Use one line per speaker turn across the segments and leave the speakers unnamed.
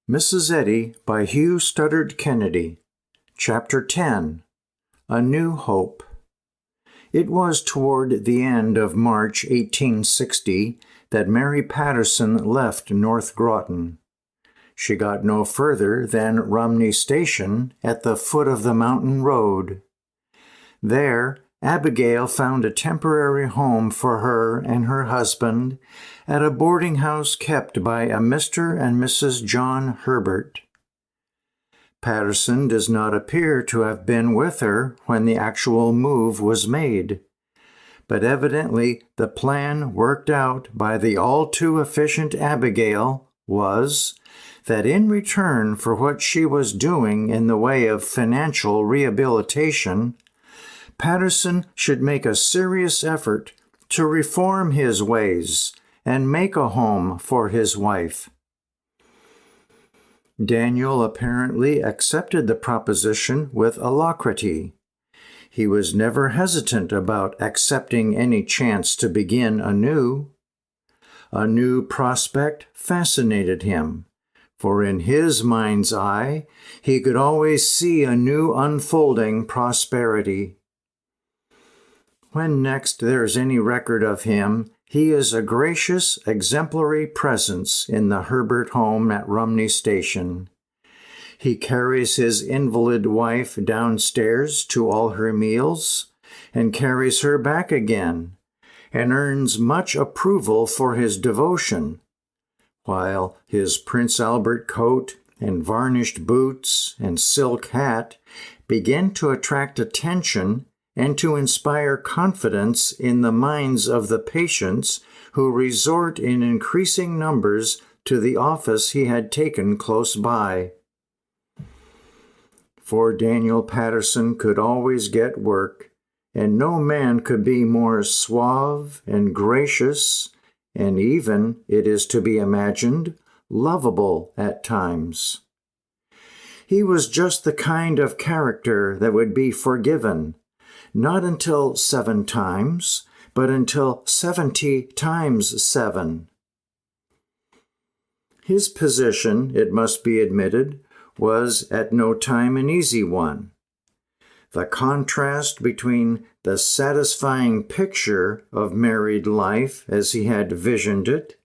Mrs. Eddy by Hugh Studdert Kennedy. Chapter 10. A New Hope. It was toward the end of March 1860 that Mary Patterson left North Groton. She got no further than Rumney Station at the foot of the mountain road. There, Abigail found a temporary home for her and her husband at a boarding house kept by a Mr. and Mrs. John Herbert. Patterson does not appear to have been with her when the actual move was made, but evidently the plan worked out by the all-too-efficient Abigail was that in return for what she was doing in the way of financial rehabilitation, Patterson should make a serious effort to reform his ways and make a home for his wife. Daniel apparently accepted the proposition with alacrity. He was never hesitant about accepting any chance to begin anew. A new prospect fascinated him, for in his mind's eye he could always see a new unfolding prosperity. When next there is any record of him, he is a gracious, exemplary presence in the Herbert home at Rumney Station. He carries his invalid wife downstairs to all her meals, and carries her back again, and earns much approval for his devotion, while his Prince Albert coat and varnished boots and silk hat begin to attract attention and to inspire confidence in the minds of the patients who resort in increasing numbers to the office he had taken close by. For Daniel Patterson could always get work, and no man could be more suave and gracious, and even, it is to be imagined, lovable at times. He was just the kind of character that would be forgiven, not until 7 times, but until 70 times 7. His position, it must be admitted, was at no time an easy one. The contrast between the satisfying picture of married life as he had visioned it,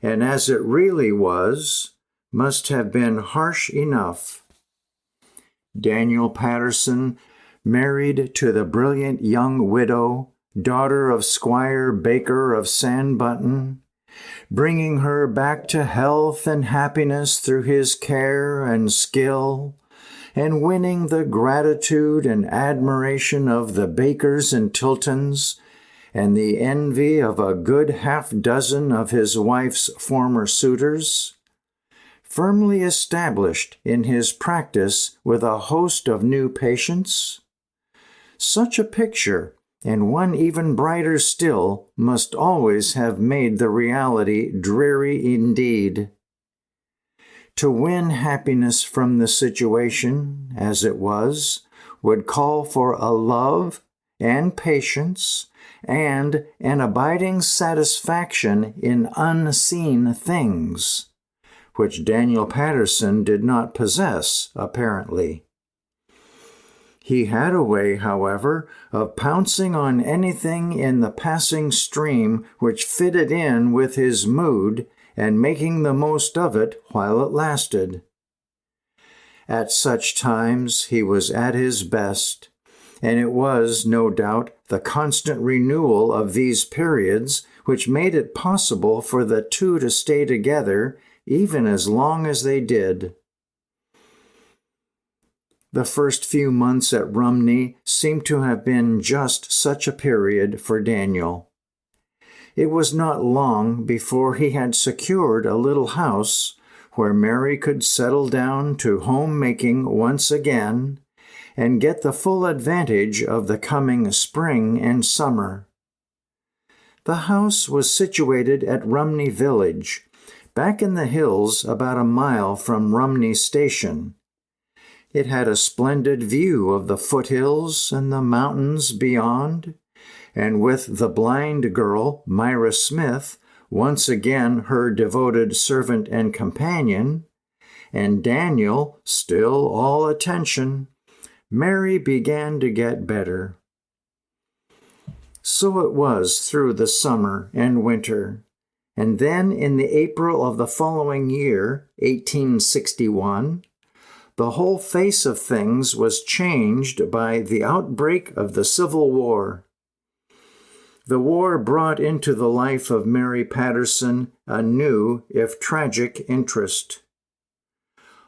and as it really was, must have been harsh enough. Daniel Patterson married to the brilliant young widow, daughter of Squire Baker of Sandbutton, bringing her back to health and happiness through his care and skill, and winning the gratitude and admiration of the Bakers and Tiltons, and the envy of a good half-dozen of his wife's former suitors, firmly established in his practice with a host of new patients. Such a picture, and one even brighter still, must always have made the reality dreary indeed. To win happiness from the situation, as it was, would call for a love and patience and an abiding satisfaction in unseen things, which Daniel Patterson did not possess, apparently. He had a way, however, of pouncing on anything in the passing stream which fitted in with his mood and making the most of it while it lasted. At such times he was at his best, and it was, no doubt, the constant renewal of these periods which made it possible for the two to stay together even as long as they did. The first few months at Rumney seemed to have been just such a period for Daniel. It was not long before he had secured a little house where Mary could settle down to homemaking once again and get the full advantage of the coming spring and summer. The house was situated at Rumney Village, back in the hills about a mile from Rumney Station. It had a splendid view of the foothills and the mountains beyond, and with the blind girl, Myra Smith, once again her devoted servant and companion, and Daniel still all attention, Mary began to get better. So it was through the summer and winter, and then in the April of the following year, 1861, the whole face of things was changed by the outbreak of the Civil War. The war brought into the life of Mary Patterson a new, if tragic, interest.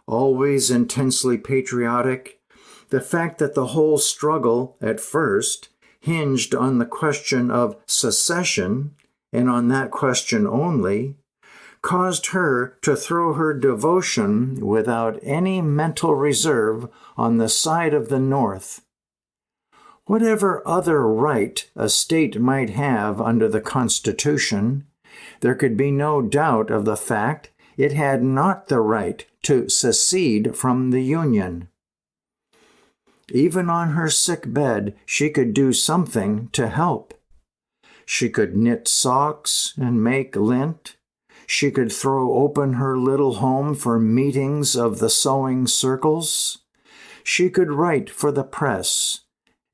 Always intensely patriotic, the fact that the whole struggle, at first, hinged on the question of secession, and on that question only, caused her to throw her devotion without any mental reserve on the side of the North. Whatever other right a state might have under the Constitution, there could be no doubt of the fact it had not the right to secede from the Union. Even on her sick bed, she could do something to help. She could knit socks and make lint. She could throw open her little home for meetings of the sewing circles. She could write for the press.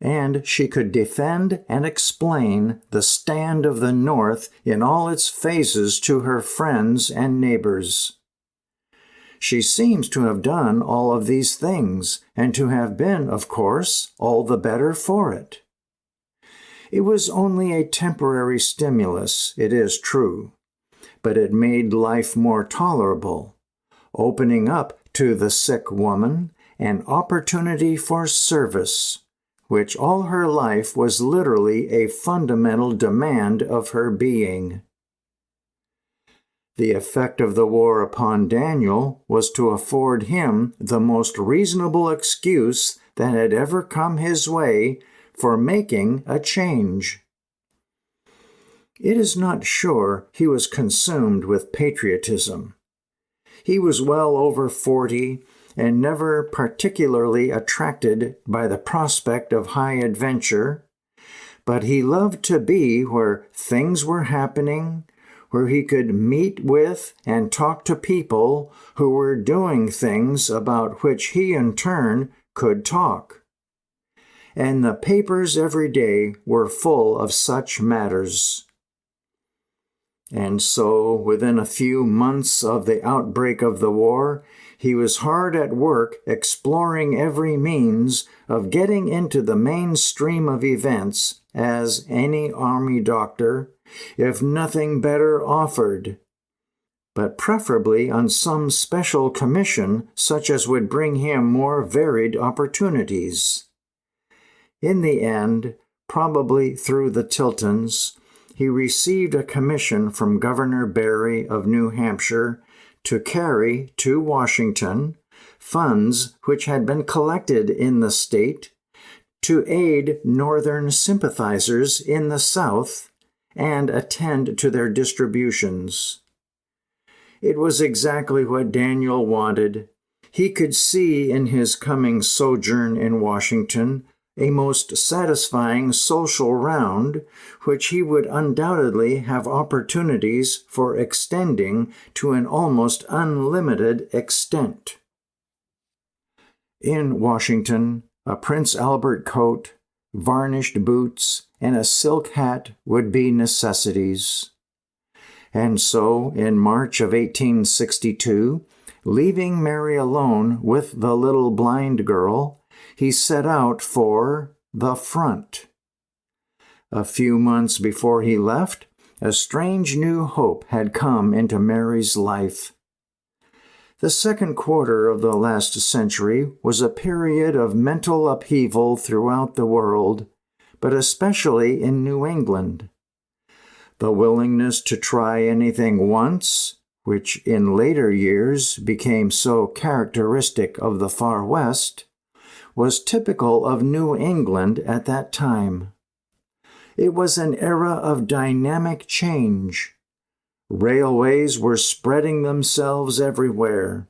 And she could defend and explain the stand of the North in all its phases to her friends and neighbors. She seems to have done all of these things, and to have been, of course, all the better for it. It was only a temporary stimulus, it is true, but it made life more tolerable, opening up to the sick woman an opportunity for service, which all her life was literally a fundamental demand of her being. The effect of the war upon Daniel was to afford him the most reasonable excuse that had ever come his way for making a change. It is not sure he was consumed with patriotism. He was well over 40 and never particularly attracted by the prospect of high adventure, but he loved to be where things were happening, where he could meet with and talk to people who were doing things about which he in turn could talk. And the papers every day were full of such matters. And so, within a few months of the outbreak of the war, he was hard at work exploring every means of getting into the mainstream of events as any army doctor, if nothing better offered, but preferably on some special commission such as would bring him more varied opportunities. In the end, probably through the Tiltons, he received a commission from Governor Barry of New Hampshire to carry to Washington funds which had been collected in the state to aid Northern sympathizers in the South and attend to their distributions. It was exactly what Daniel wanted. He could see in his coming sojourn in Washington a most satisfying social round, which he would undoubtedly have opportunities for extending to an almost unlimited extent. In Washington, a Prince Albert coat, varnished boots, and a silk hat would be necessities. And so, in March of 1862, leaving Mary alone with the little blind girl, he set out for the front. A few months before he left, a strange new hope had come into Mary's life. The second quarter of the last century was a period of mental upheaval throughout the world, but especially in New England. The willingness to try anything once, which in later years became so characteristic of the Far West, was typical of New England at that time. It was an era of dynamic change. Railways were spreading themselves everywhere.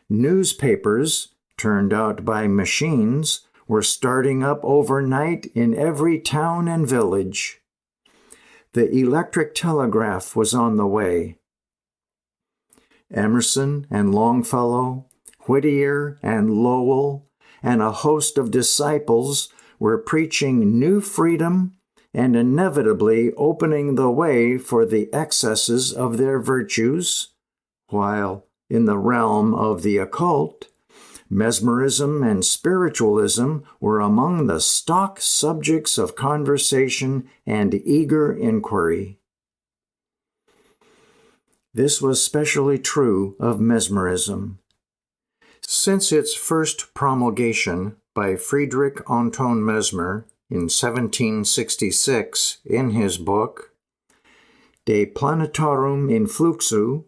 Newspapers, turned out by machines, were starting up overnight in every town and village. The electric telegraph was on the way. Emerson and Longfellow, Whittier and Lowell, and a host of disciples were preaching new freedom and inevitably opening the way for the excesses of their virtues, while in the realm of the occult, mesmerism and spiritualism were among the stock subjects of conversation and eager inquiry. This was specially true of mesmerism. Since its first promulgation by Friedrich Anton Mesmer in 1766 in his book De Planetarum Influxu,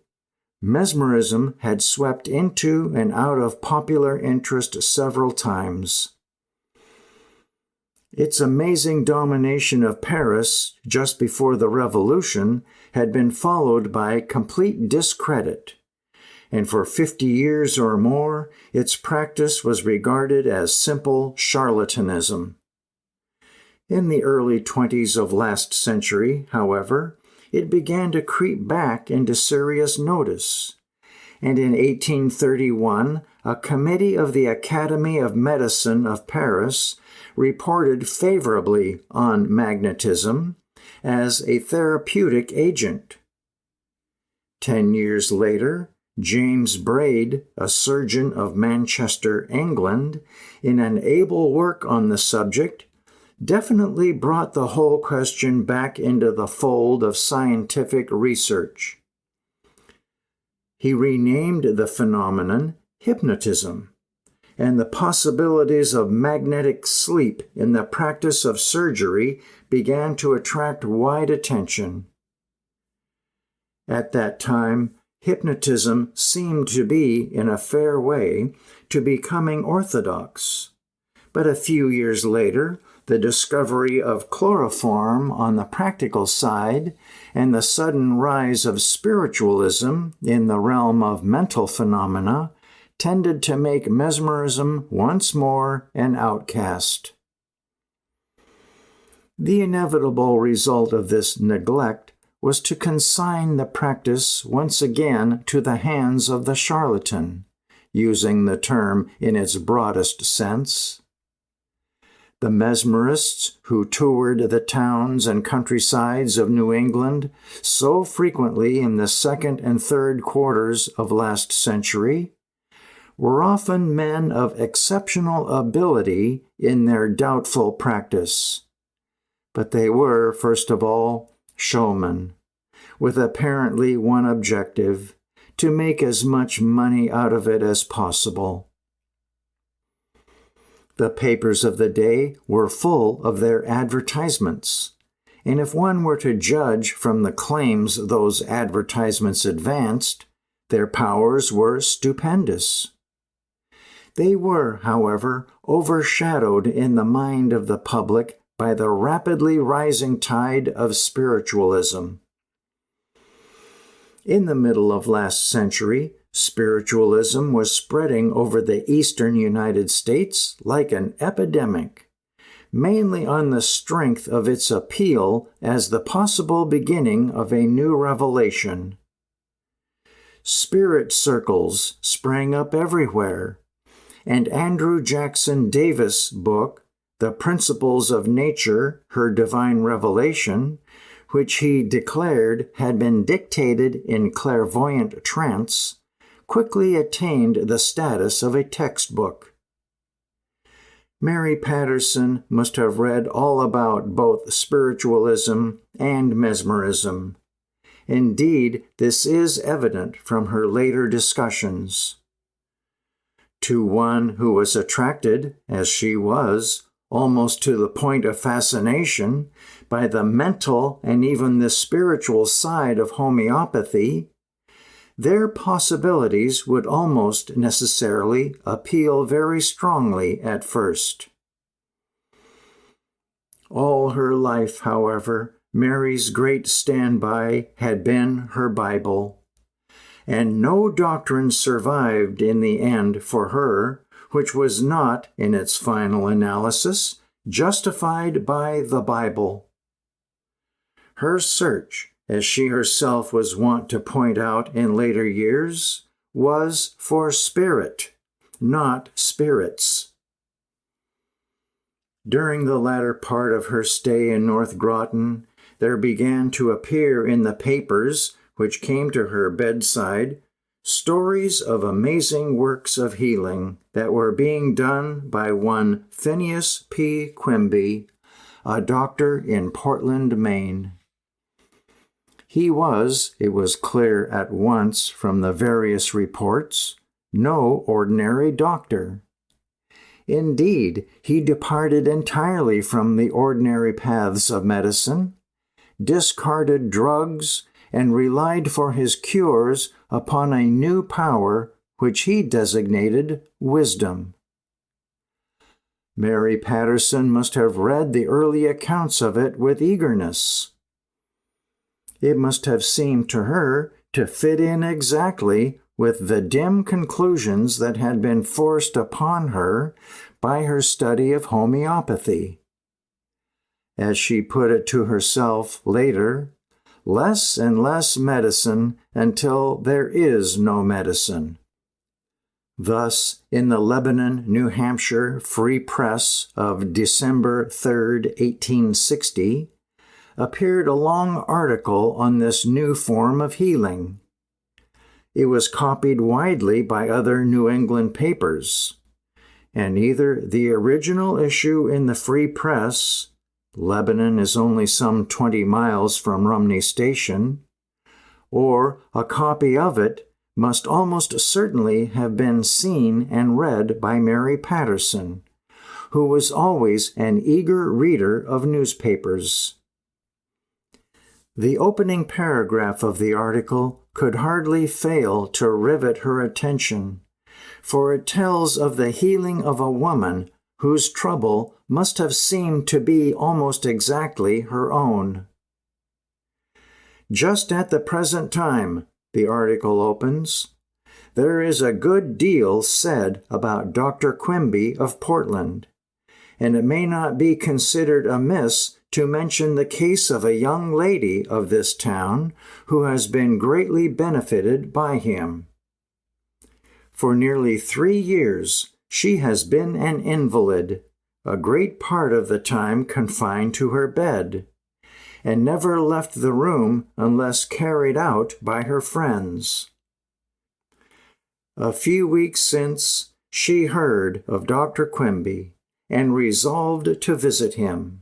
mesmerism had swept into and out of popular interest several times. Its amazing domination of Paris just before the Revolution had been followed by complete discredit, and for 50 years or more, its practice was regarded as simple charlatanism. In the early 20s of last century, however, it began to creep back into serious notice, and in 1831, a committee of the Academy of Medicine of Paris reported favorably on magnetism as a therapeutic agent. 10 years later, James Braid, a surgeon of Manchester, England, in an able work on the subject, definitely brought the whole question back into the fold of scientific research. He renamed the phenomenon hypnotism, and the possibilities of magnetic sleep in the practice of surgery began to attract wide attention. At that time, hypnotism seemed to be, in a fair way, to becoming orthodox. But a few years later, the discovery of chloroform on the practical side and the sudden rise of spiritualism in the realm of mental phenomena tended to make mesmerism once more an outcast. The inevitable result of this neglect was to consign the practice once again to the hands of the charlatan, using the term in its broadest sense. The mesmerists who toured the towns and countrysides of New England so frequently in the second and third quarters of last century were often men of exceptional ability in their doubtful practice. But they were, first of all, showmen, with apparently one objective: to make as much money out of it as possible. The papers of the day were full of their advertisements, and if one were to judge from the claims those advertisements advanced, their powers were stupendous. They were, however, overshadowed in the mind of the public by the rapidly rising tide of spiritualism. In the middle of last century, spiritualism was spreading over the eastern United States like an epidemic, mainly on the strength of its appeal as the possible beginning of a new revelation. Spirit circles sprang up everywhere, and Andrew Jackson Davis' book, The Principles of Nature, Her Divine Revelation, which he declared had been dictated in clairvoyant trance, quickly attained the status of a textbook. Mary Patterson must have read all about both spiritualism and mesmerism. Indeed, this is evident from her later discussions. To one who was attracted, as she was, almost to the point of fascination, by the mental and even the spiritual side of homeopathy, their possibilities would almost necessarily appeal very strongly at first. All her life, however, Mary's great standby had been her Bible, and no doctrine survived in the end for her which was not, in its final analysis, justified by the Bible. Her search as she herself was wont to point out in later years, was for spirit, not spirits. During the latter part of her stay in North Groton, there began to appear in the papers which came to her bedside stories of amazing works of healing that were being done by one Phineas P. Quimby, a doctor in Portland, Maine. He was, it was clear at once from the various reports, no ordinary doctor. Indeed, he departed entirely from the ordinary paths of medicine, discarded drugs, and relied for his cures upon a new power which he designated wisdom. Mary Patterson must have read the early accounts of it with eagerness. It must have seemed to her to fit in exactly with the dim conclusions that had been forced upon her by her study of homeopathy. As she put it to herself later, less and less medicine until there is no medicine. Thus, in the Lebanon, New Hampshire Free Press of December 3, 1860, appeared a long article on this new form of healing. It was copied widely by other New England papers, and either the original issue in the Free Press, Lebanon is only some 20 miles from Rumney Station, or a copy of it must almost certainly have been seen and read by Mary Patterson, who was always an eager reader of newspapers. The opening paragraph of the article could hardly fail to rivet her attention, for it tells of the healing of a woman whose trouble must have seemed to be almost exactly her own. Just at the present time, the article opens, there is a good deal said about Dr. Quimby of Portland, and it may not be considered amiss to mention the case of a young lady of this town who has been greatly benefited by him. For nearly 3 years, she has been an invalid, a great part of the time confined to her bed, and never left the room unless carried out by her friends. A few weeks since, she heard of Dr. Quimby and resolved to visit him.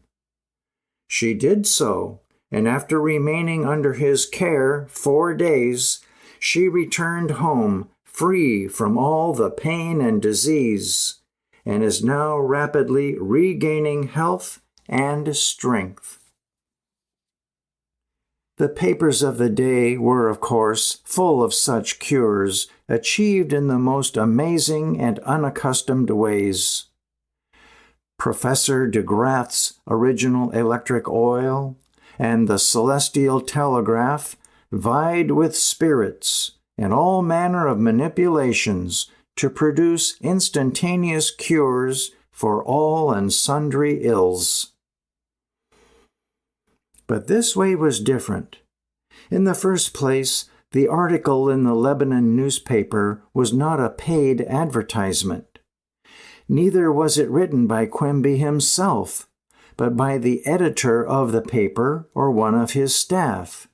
She did so, and after remaining under his care 4 days, she returned home free from all the pain and disease, and is now rapidly regaining health and strength. The papers of the day were, of course, full of such cures, achieved in the most amazing and unaccustomed ways. Professor de Graaff's original electric oil and the celestial telegraph vied with spirits and all manner of manipulations to produce instantaneous cures for all and sundry ills. But this way was different. In the first place, the article in the Lebanon newspaper was not a paid advertisement. Neither was it written by Quimby himself, but by the editor of the paper or one of his staff,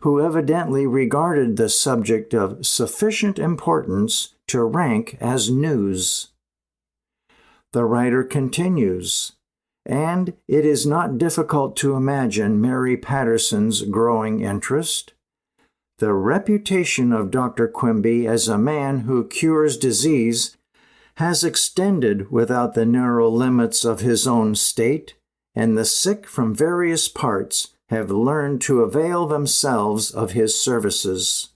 who evidently regarded the subject of sufficient importance to rank as news. The writer continues, and it is not difficult to imagine Mary Patterson's growing interest. The reputation of Dr. Quimby as a man who cures disease has extended without the narrow limits of his own state, and the sick from various parts have learned to avail themselves of his services.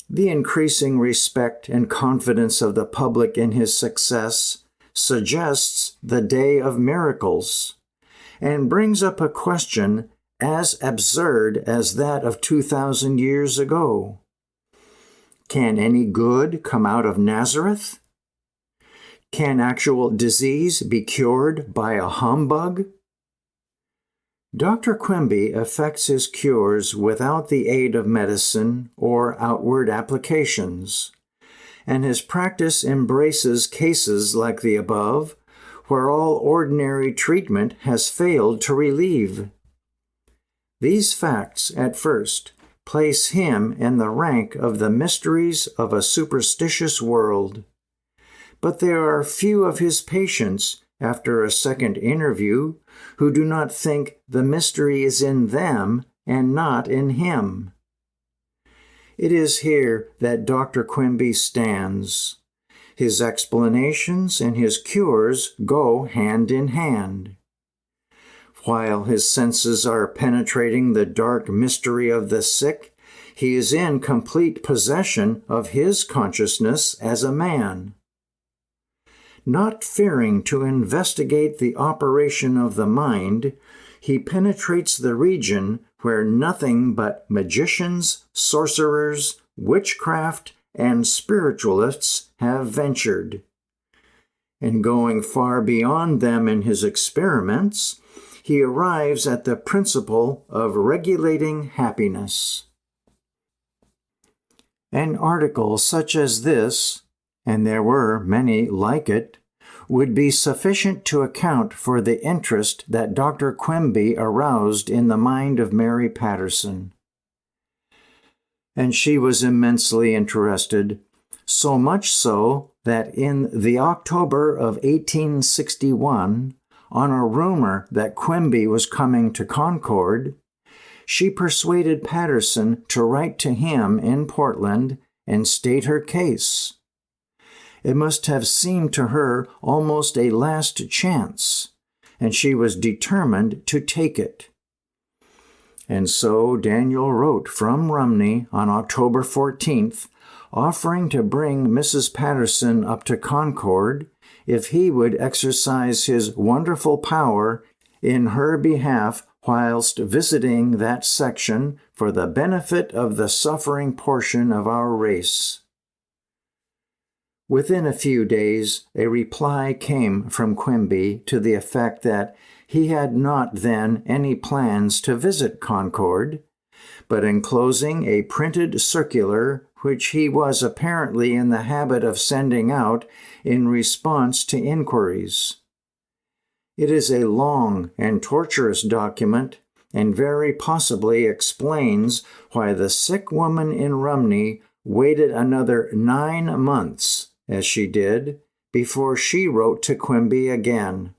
The increasing respect and confidence of the public in his success suggests the day of miracles, and brings up a question as absurd as that of 2,000 years ago. Can any good come out of Nazareth? Can actual disease be cured by a humbug? Dr. Quimby effects his cures without the aid of medicine or outward applications, and his practice embraces cases like the above, where all ordinary treatment has failed to relieve. These facts, at first, place him in the rank of the mysteries of a superstitious world. But there are few of his patients, after a second interview, who do not think the mystery is in them and not in him. It is here that Dr. Quimby stands. His explanations and his cures go hand in hand. While his senses are penetrating the dark mystery of the sick, he is in complete possession of his consciousness as a man. Not fearing to investigate the operation of the mind, he penetrates the region where nothing but magicians, sorcerers, witchcraft, and spiritualists have ventured. And going far beyond them in his experiments, he arrives at the principle of regulating happiness. An article such as this, and there were many like it, would be sufficient to account for the interest that Dr. Quimby aroused in the mind of Mary Patterson. And she was immensely interested, so much so that in the October of 1861, on a rumor that Quimby was coming to Concord, she persuaded Patterson to write to him in Portland and state her case. It must have seemed to her almost a last chance, and she was determined to take it. And so Daniel wrote from Rumney on October 14th, offering to bring Mrs. Patterson up to Concord if he would exercise his wonderful power in her behalf whilst visiting that section for the benefit of the suffering portion of our race. Within a few days, a reply came from Quimby to the effect that he had not then any plans to visit Concord, but enclosing a printed circular which he was apparently in the habit of sending out in response to inquiries. It is a long and tortuous document, and very possibly explains why the sick woman in Rumney waited another 9 months, as she did, before she wrote to Quimby again.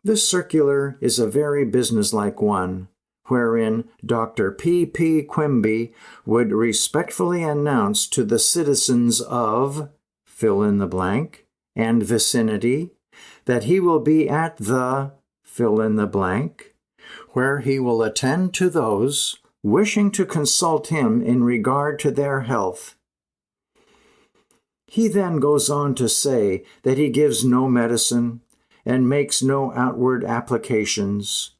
This circular is a very businesslike one, wherein Dr. P. P. Quimby would respectfully announce to the citizens of fill in the blank and vicinity that he will be at the fill in the blank, where he will attend to those wishing to consult him in regard to their health. He then goes on to say that he gives no medicine and makes no outward applications,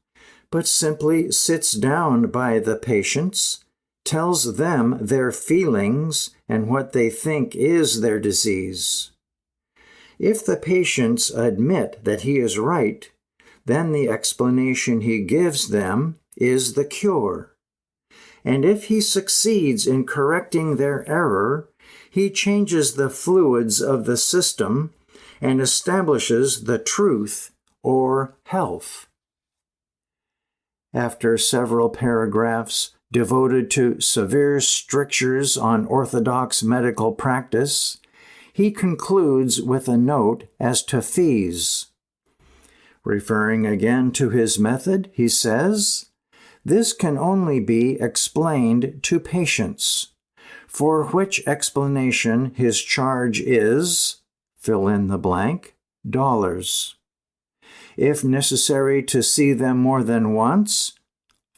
but simply sits down by the patients, tells them their feelings and what they think is their disease. If the patients admit that he is right, then the explanation he gives them is the cure. And if he succeeds in correcting their error, he changes the fluids of the system and establishes the truth or health. After several paragraphs devoted to severe strictures on orthodox medical practice, he concludes with a note as to fees. Referring again to his method, he says, "This can only be explained to patients, for which explanation his charge is, fill in the blank, dollars. If necessary to see them more than once,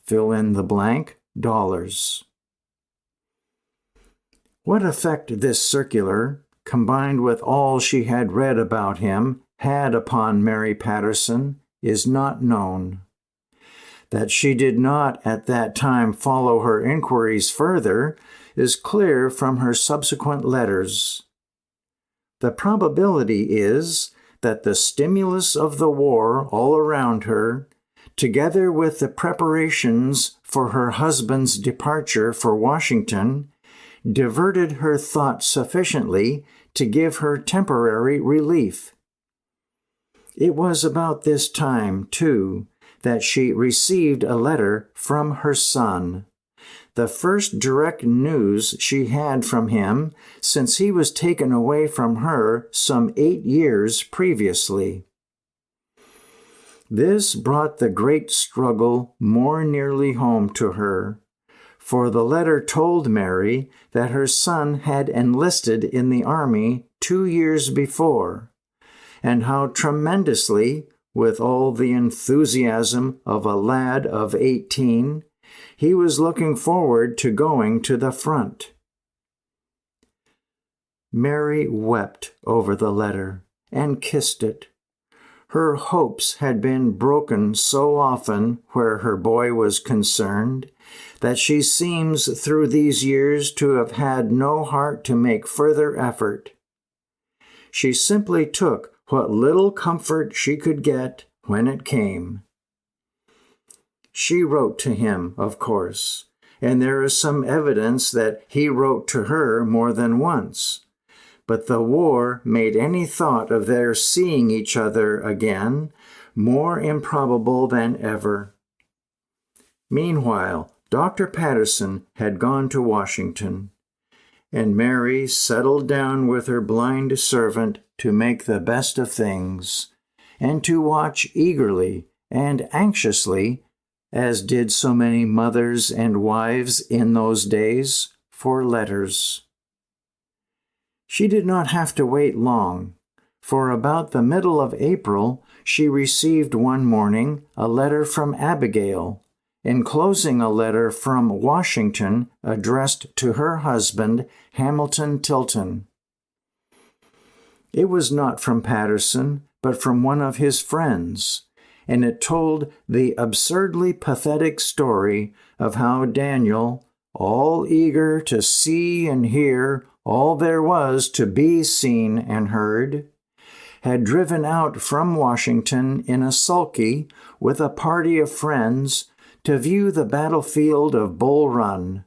fill in the blank, dollars." What effect this circular, combined with all she had read about him, had upon Mary Patterson is not known. That she did not at that time follow her inquiries further is clear from her subsequent letters. The probability is that the stimulus of the war all around her, together with the preparations for her husband's departure for Washington, diverted her thoughts sufficiently to give her temporary relief. It was about this time, too, that she received a letter from her son, the first direct news she had from him since he was taken away from her some 8 years previously. This brought the great struggle more nearly home to her, for the letter told Mary that her son had enlisted in the army 2 years before, and how tremendously, with all the enthusiasm of a lad of 18, he was looking forward to going to the front. Mary wept over the letter and kissed it. Her hopes had been broken so often where her boy was concerned that she seems through these years to have had no heart to make further effort. She simply took what little comfort she could get when it came. She wrote to him, of course, and there is some evidence that he wrote to her more than once. But the war made any thought of their seeing each other again more improbable than ever. Meanwhile, Dr. Patterson had gone to Washington, and Mary settled down with her blind servant to make the best of things, and to watch eagerly and anxiously, as did so many mothers and wives in those days, for letters. She did not have to wait long, for about the middle of April she received one morning a letter from Abigail, enclosing a letter from Washington addressed to her husband, Hamilton Tilton. It was not from Patterson, but from one of his friends, and it told the absurdly pathetic story of how Daniel, all eager to see and hear all there was to be seen and heard, had driven out from Washington in a sulky with a party of friends to view the battlefield of Bull Run.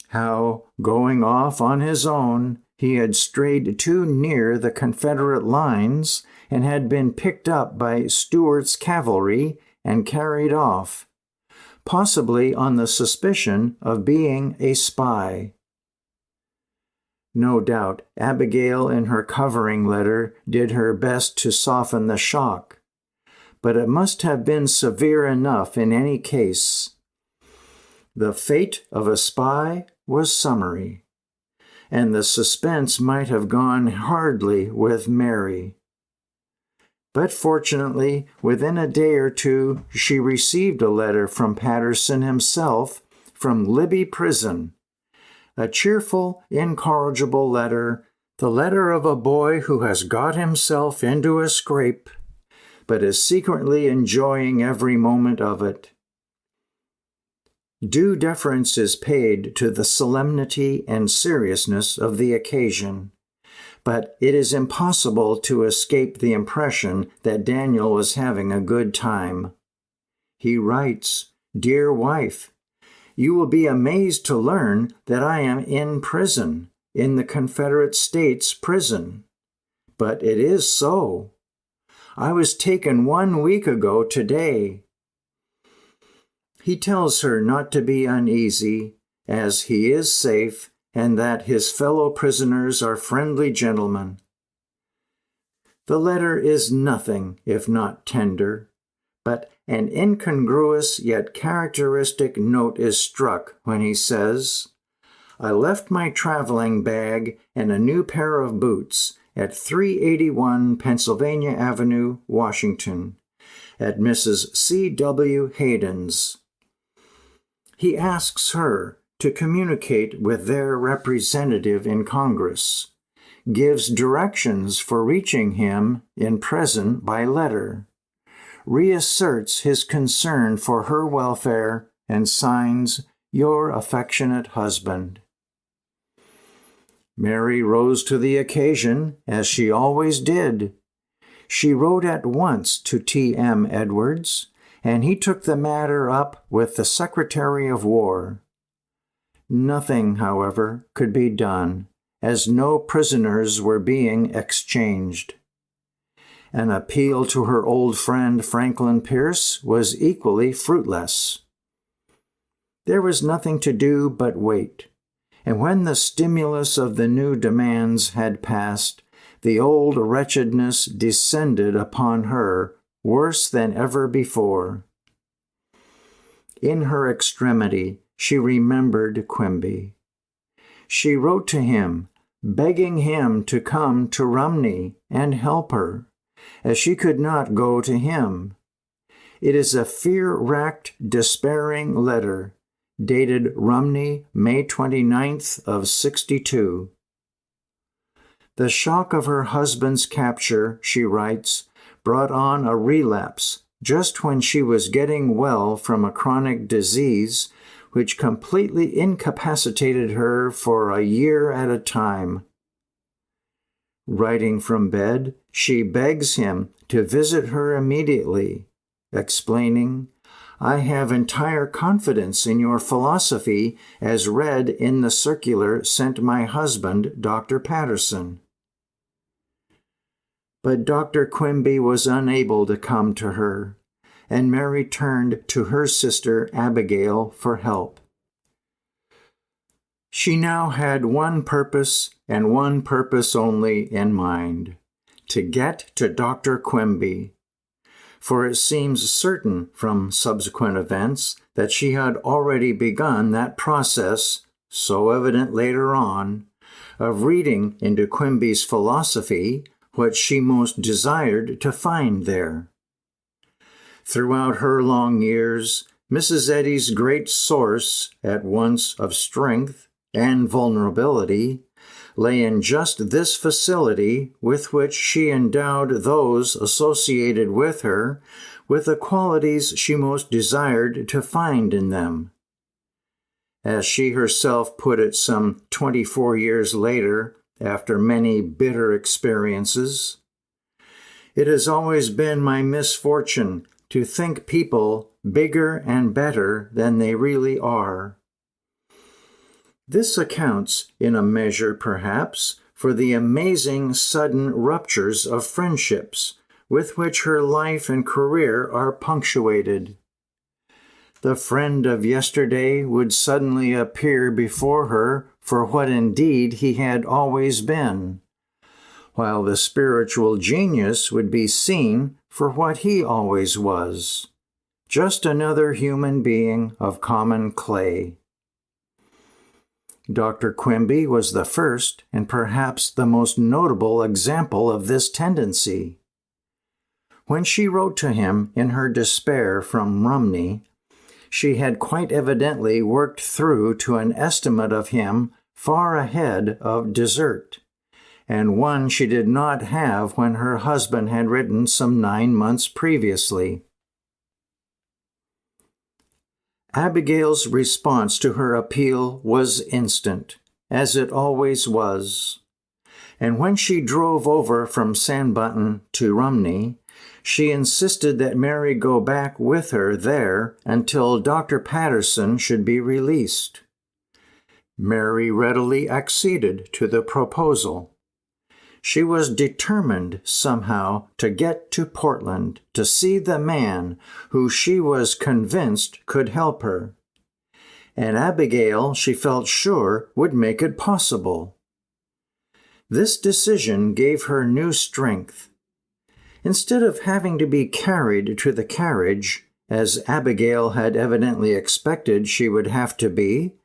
How, going off on his own, he had strayed too near the Confederate lines and had been picked up by Stuart's cavalry and carried off, possibly on the suspicion of being a spy. No doubt Abigail in her covering letter did her best to soften the shock, but it must have been severe enough in any case. The fate of a spy was summary, and the suspense might have gone hardly with Mary. But fortunately, within a day or two, she received a letter from Patterson himself from Libby Prison, a cheerful, incorrigible letter, the letter of a boy who has got himself into a scrape, but is secretly enjoying every moment of it. Due deference is paid to the solemnity and seriousness of the occasion, but it is impossible to escape the impression that Daniel was having a good time. He writes, "Dear wife, you will be amazed to learn that I am in prison, in the Confederate States prison. But it is so. I was taken 1 week ago today." He tells her not to be uneasy, as he is safe, and that his fellow prisoners are friendly gentlemen. The letter is nothing if not tender, but an incongruous yet characteristic note is struck when he says, "I left my traveling bag and a new pair of boots at 381 Pennsylvania Avenue, Washington, at Mrs. C.W. Hayden's." He asks her to communicate with their representative in Congress, gives directions for reaching him in prison by letter, reasserts his concern for her welfare, and signs, "Your affectionate husband." Mary rose to the occasion, as she always did. She wrote at once to T.M. Edwards, and he took the matter up with the Secretary of War. Nothing, however, could be done, as no prisoners were being exchanged. An appeal to her old friend Franklin Pierce was equally fruitless. There was nothing to do but wait, and when the stimulus of the new demands had passed, the old wretchedness descended upon her worse than ever before. In her extremity, she remembered Quimby. She wrote to him, begging him to come to Rumney and help her, as she could not go to him. It is a fear-racked, despairing letter, dated Rumney, May 29th of 62. The shock of her husband's capture, she writes, brought on a relapse just when she was getting well from a chronic disease which completely incapacitated her for a year at a time. Writing from bed, she begs him to visit her immediately, explaining, "I have entire confidence in your philosophy as read in the circular sent my husband, Dr. Patterson." But Dr. Quimby was unable to come to her, and Mary turned to her sister Abigail for help. She now had one purpose, and one purpose only, in mind: to get to Dr. Quimby. For it seems certain from subsequent events that she had already begun that process, so evident later on, of reading into Quimby's philosophy what she most desired to find there. Throughout her long years, Mrs. Eddy's great source, at once of strength and vulnerability, lay in just this facility with which she endowed those associated with her with the qualities she most desired to find in them. As she herself put it some 24 years later, after many bitter experiences, "It has always been my misfortune to think people bigger and better than they really are." This accounts, in a measure perhaps, for the amazing sudden ruptures of friendships with which her life and career are punctuated. The friend of yesterday would suddenly appear before her for what indeed he had always been, while the spiritual genius would be seen for what he always was, just another human being of common clay. Dr. Quimby was the first and perhaps the most notable example of this tendency. When she wrote to him in her despair from Rumney, she had quite evidently worked through to an estimate of him far ahead of desert, and one she did not have when her husband had written some 9 months previously. Abigail's response to her appeal was instant, as it always was, and when she drove over from Sanbutton to Rumney, she insisted that Mary go back with her there until Dr. Patterson should be released. Mary readily acceded to the proposal. She was determined somehow to get to Portland to see the man who she was convinced could help her. And Abigail, she felt sure, would make it possible. This decision gave her new strength. Instead of having to be carried to the carriage, as Abigail had evidently expected she would have to be,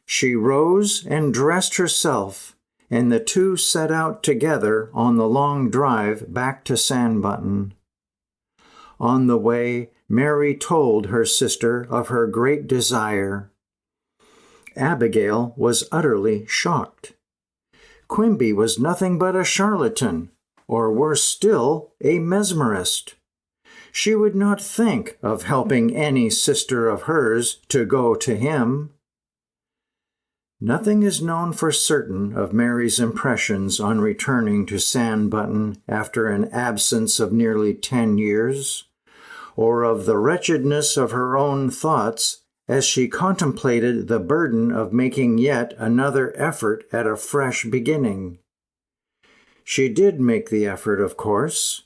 she rose and dressed herself, and the two set out together on the long drive back to Sanbutton. On the way, Mary told her sister of her great desire. Abigail was utterly shocked. Quimby was nothing but a charlatan, or worse still, a mesmerist. She would not think of helping any sister of hers to go to him. Nothing is known for certain of Mary's impressions on returning to Sanbutton after an absence of nearly 10 years, or of the wretchedness of her own thoughts as she contemplated the burden of making yet another effort at a fresh beginning. She did make the effort, of course.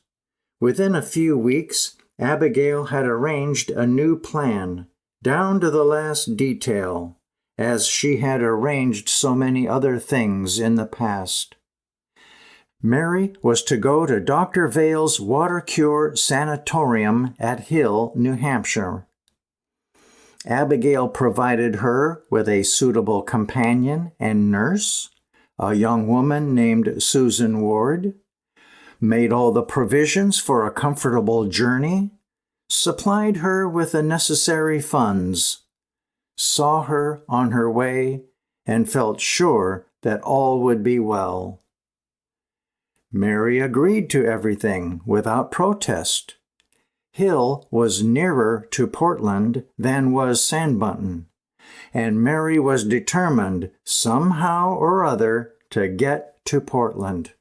Within a few weeks, Abigail had arranged a new plan, down to the last detail, as she had arranged so many other things in the past. Mary was to go to Dr. Vale's Water Cure Sanatorium at Hill, New Hampshire. Abigail provided her with a suitable companion and nurse, a young woman named Susan Ward, made all the provisions for a comfortable journey, supplied her with the necessary funds, saw her on her way, and felt sure that all would be well. Mary agreed to everything without protest. Hill was nearer to Portland than was Sandbutton, and Mary was determined somehow or other to get to Portland.